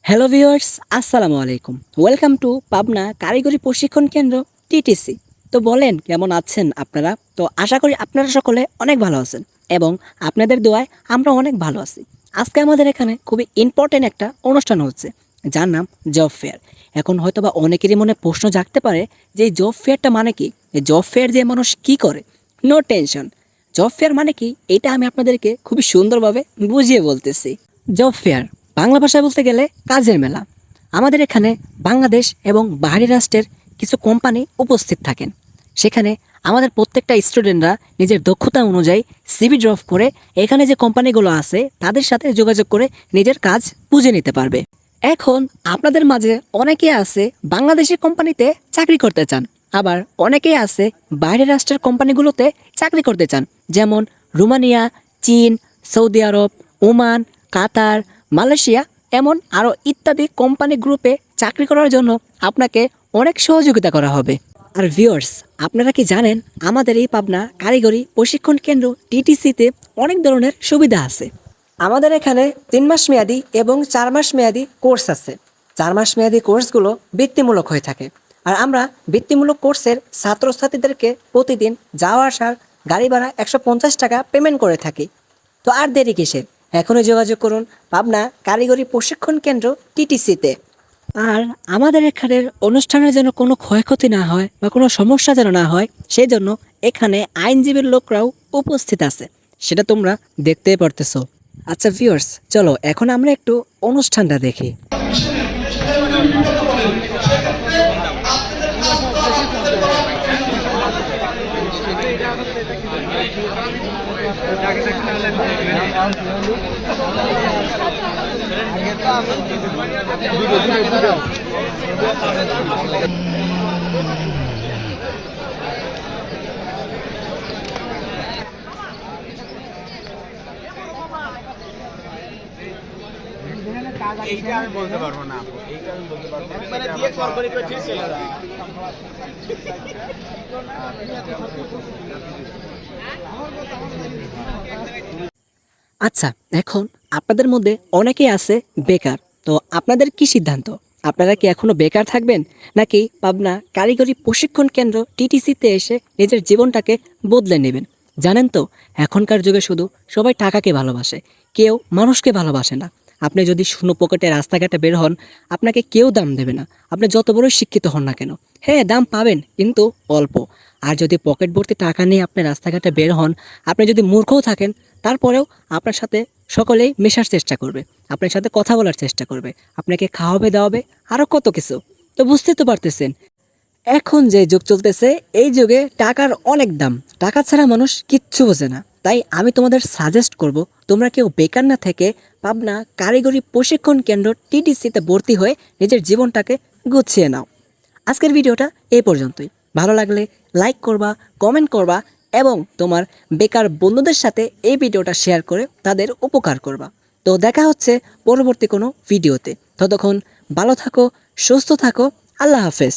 Hello viewers, আসসালামু আলাইকুম। Welcome to Pabna কারিগরি প্রশিক্ষণ কেন্দ্র টিটিসি। তো বলেন কেমন আছেন আপনারা? তো আশা করি আপনারা সকলে অনেক ভালো আছেন এবং আপনাদের দোয়ায় আমরা অনেক ভালো আছি। আজকে আমাদের এখানে খুবই ইম্পর্টেন্ট একটা অনুষ্ঠান হচ্ছে, যার নাম জব ফেয়ার। এখন হয়তোবা অনেকেরই মনে প্রশ্ন জাগতে পারে যে এই জব ফেয়ারটা মানে কি? এই জব ফেয়ার দিয়ে মানুষ কি করে? নো টেনশন, জব ফেয়ার মানে কি এটা আমি আপনাদেরকে খুবই সুন্দরভাবে বুঝিয়ে বলতেছি। জব ফেয়ার বাংলা ভাষায় বলতে গেলে কাজের মেলা। আমাদের এখানে বাংলাদেশ এবং বাহারি রাষ্ট্রের কিছু কোম্পানি উপস্থিত থাকেন। সেখানে আমাদের প্রত্যেকটা স্টুডেন্টরা নিজের দক্ষতা অনুযায়ী সিভি ড্রপ করে এখানে যে কোম্পানিগুলো আছে তাদের সাথে যোগাযোগ করে নিজের কাজ বুঝে নিতে পারবে। এখন আপনাদের মাঝে অনেকেই আছে বাংলাদেশের কোম্পানিতে চাকরি করতে চান, আবার অনেকেই আছে বাইরের রাষ্ট্রের কোম্পানিগুলোতে চাকরি করতে চান, যেমন রোমানিয়া, চীন, সৌদি আরব, ওমান, কাতার, মালয়েশিয়া, এমন আরও ইত্যাদি কোম্পানি গ্রুপে চাকরি করার জন্য আপনাকে অনেক সহযোগিতা করা হবে। আর ভিউয়ার্স, আপনারা কি জানেন আমাদের এই পাবনা কারিগরি প্রশিক্ষণ কেন্দ্র টিটিসিতে অনেক ধরনের সুবিধা আছে। আমাদের এখানে 3 মাস মেয়াদি এবং 4 মাস মেয়াদি কোর্স আছে। 4 মাস মেয়াদি কোর্সগুলো বৃত্তিমূলক হয়ে থাকে, আর আমরা বৃত্তিমূলক কোর্সের ছাত্রছাত্রীদেরকে প্রতিদিন যাওয়া আসার গাড়ি ভাড়া 150 টাকা পেমেন্ট করে থাকি। তো আর দেরি কিসের, এখনই যোগাযোগ করুন পাবনা কারিগরি প্রশিক্ষণ কেন্দ্র টিটিসিতে। আর আমাদের এখানের অনুষ্ঠানের যেন কোনো ক্ষয়ক্ষতি না হয় বা কোনো সমস্যা যেন না হয়, সেই জন্য এখানে আইনজীবীর লোকরাও উপস্থিত আছে, সেটা তোমরা দেখতেই পারতেছো। আচ্ছা ভিউয়ার্স, চলো এখন আমরা একটু অনুষ্ঠানটা দেখি। এইটা আমি বলতে পারবো না আপু, এইটা আমি বলতে পারবো না, মানে দিয়ে সরকারি করে ঠিক চলে যায়। আচ্ছা, এখন আপনাদের মধ্যে অনেকেই আছে বেকার। তো আপনাদের কি সিদ্ধান্ত? আপনারা কি এখনো বেকার থাকবেন, নাকি পাবনা কারিগরি প্রশিক্ষণ কেন্দ্র টিটিসিতে এসে নিজের জীবনটাকে বদলে নেবেন? জানেন তো, এখনকার যুগে শুধু সবাই টাকাকে ভালোবাসে, কেউ মানুষকে ভালোবাসে না। আপনি যদি শূন্য পকেটে রাস্তাঘাটে বের হন, আপনাকে কেউ দাম দেবে না, আপনি যত বড়ই শিক্ষিত হন না কেন। হ্যাঁ, দাম পাবেন কিন্তু অল্প। আর যদি পকেট ভর্তি টাকা নিয়ে আপনি রাস্তাঘাটে বের হন, আপনি যদি মূর্খও থাকেন, তারপরেও আপনার সাথে সকলেই মেশার চেষ্টা করবে, আপনার সাথে কথা বলার চেষ্টা করবে, আপনাকে খাওয়াবে দাওয়াবে, আরও কত কিছু। তো বুঝতে তো পারতেছেন, এখন যে যুগ চলতেছে এই যুগে টাকার অনেক দাম। টাকা ছাড়া মানুষ কিচ্ছু বোঝে না। তাই আমি তোমাদের সাজেস্ট করব, তোমরা কেউ বেকার না থেকে পাবনা কারিগরি প্রশিক্ষণ কেন্দ্র টিটিসিতে ভর্তি হয়ে নিজের জীবনটাকে গুছিয়ে নাও। আজকের ভিডিওটা এই পর্যন্তই। ভালো লাগলে লাইক করবা, কমেন্ট করবা এবং তোমার বেকার বন্ধুদের সাথে এই ভিডিওটা শেয়ার করে তাদের উপকার করবা। তো দেখা হচ্ছে পরবর্তী কোনো ভিডিওতে। ততক্ষণ ভালো থাকো, সুস্থ থাকো। আল্লাহ হাফেজ।